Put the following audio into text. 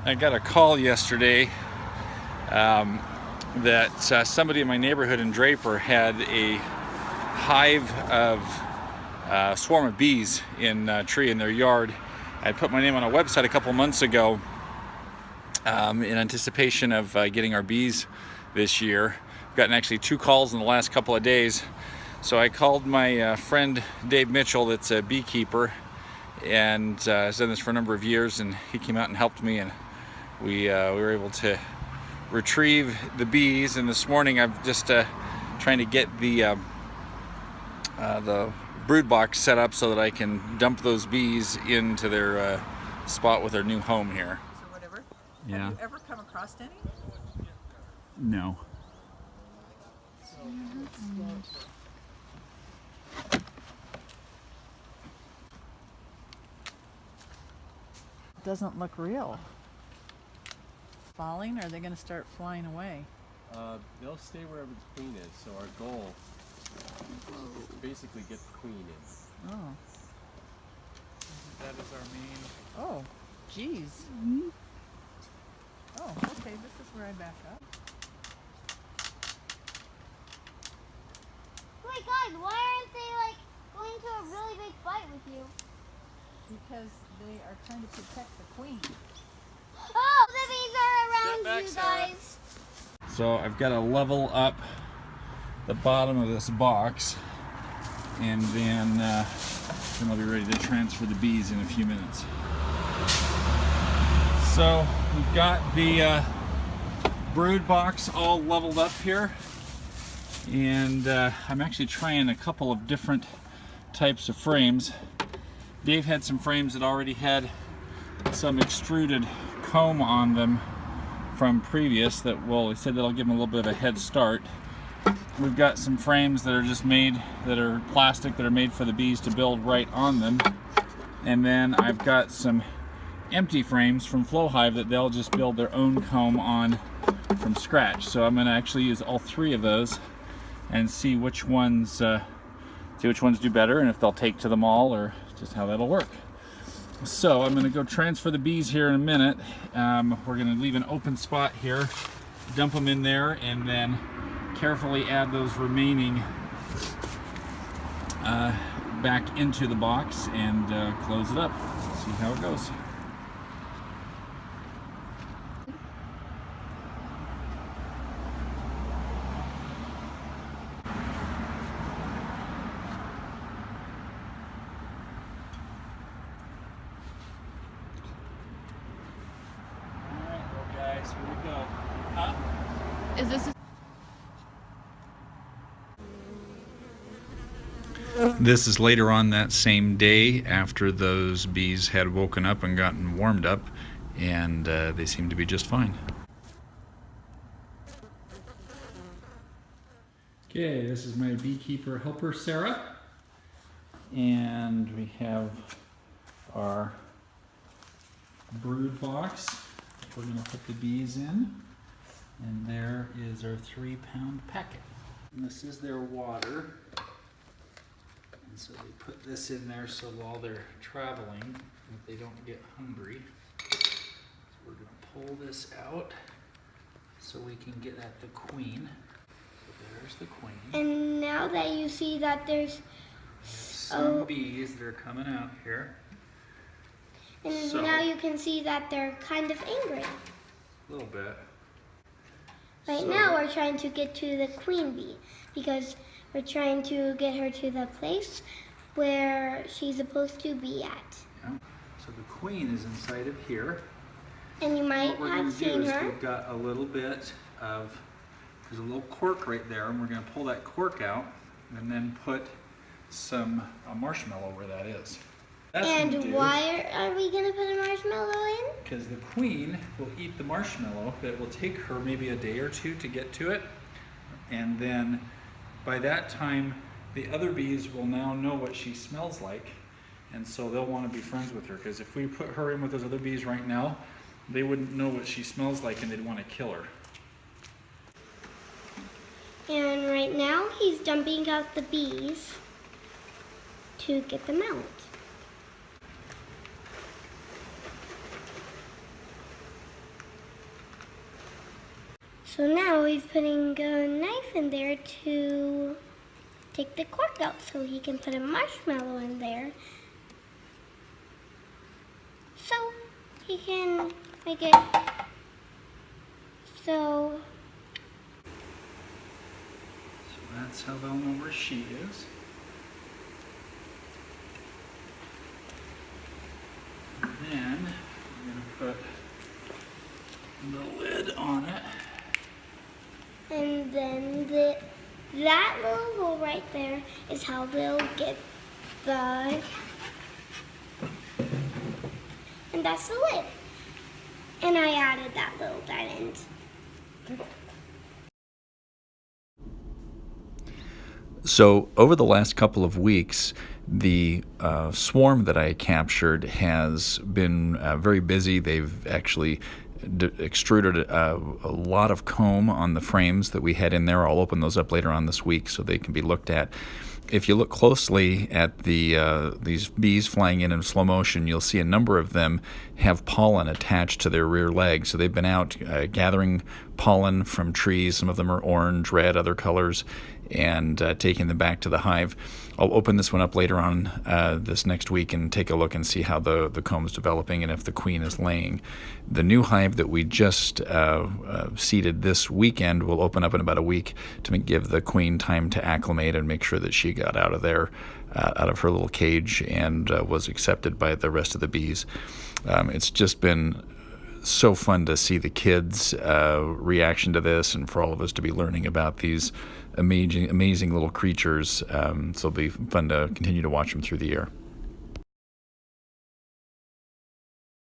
I got a call yesterday that somebody in my neighborhood in Draper had a hive of swarm of bees in a tree in their yard. I put my name on a website a couple months ago in anticipation of getting our bees this year. I've gotten actually 2 calls in the last couple of days. So I called my friend Dave Mitchell, that's a beekeeper, and has done this for a number of years, and he came out and helped me, and we were able to retrieve the bees. And this morning I'm just trying to get the brood box set up so that I can dump those bees into their spot with their new home here. Or whatever. Yeah. Have you ever come across any? No. Doesn't look real. Falling, or are they going to start flying away? They'll stay wherever the queen is, so our goal is to basically get the queen in. Oh. That is our main. Oh, geez. Oh, okay, this is where I back up. Wait, guys, why aren't they like going to a really big fight with you? Because they are trying to protect the queen. Oh, the bees are around back, you Sarah. guys. So I've got to level up the bottom of this box, and then I'll be ready to transfer the bees in a few minutes. So we've got the brood box all leveled up here, and I'm actually trying a couple of different types of frames. Dave had some frames that already had some extruded comb on them from previous that, well, he said that'll give him a little bit of a head start. We've got some frames that are just made, that are plastic, that are made for the bees to build right on them. And then I've got some empty frames from Flow Hive that they'll just build their own comb on from scratch. So I'm going to actually use all 3 of those and see which ones do better, and if they'll take to them all, or just how that'll work. So I'm going to go transfer the bees here in a minute. We're going to leave an open spot here, dump them in there, and then carefully add those remaining back into the box and close it up. See how it goes. Here we go. Huh? Is this This is later on that same day after those bees had woken up and gotten warmed up, and they seem to be just fine. Okay, this is my beekeeper helper, Sarah, and we have our brood box we're going to put the bees in, and there is our 3-pound packet. And this is their water, and so they put this in there so while they're traveling that they don't get hungry. So we're going to pull this out so we can get at the queen. So there's the queen. And now that you see that there's Some bees that are coming out here. And So- now you can see that they're kind of angry. A little bit. Right So- now we're trying to get to the queen bee because we're trying to get her to the place where she's supposed to be at. Yeah. So the queen is inside of here. And you might What we're going have to do seen is her. we've got a little bit of, there's a little cork right there, and we're going to pull that cork out and then put some marshmallow where that is. And why are we going to put a marshmallow in? Because the queen will eat the marshmallow, but it will take her maybe a day or 2 to get to it. And then by that time, the other bees will now know what she smells like, and so they'll want to be friends with her. Because if we put her in with those other bees right now, they wouldn't know what she smells like and they'd want to kill her. And right now he's dumping out the bees to get them out. So now he's putting a knife in there to take the cork out so he can put a marshmallow in there. So he can make it so that's how they'll know where she is. And then we're going to put the lid on it. and then that little hole right there is how they'll get the, and that's the lid. And I added that little dead end. So over the last couple of weeks, the swarm that I captured has been very busy. They've actually extruded a lot of comb on the frames that we had in there. I'll open those up later on this week so they can be looked at. If you look closely at these bees flying in slow motion, you'll see a number of them have pollen attached to their rear legs. So they've been out gathering pollen from trees. Some of them are orange, red, other colors, and taking them back to the hive. I'll open this one up later on this next week and take a look and see how the comb is developing and if the queen is laying. The new hive that we just seeded this weekend will open up in about a week to give the queen time to acclimate and make sure that she got out of there, out of her little cage, and was accepted by the rest of the bees. It's just been so fun to see the kids' reaction to this, and for all of us to be learning about these amazing little creatures. So it'll be fun to continue to watch them through the year.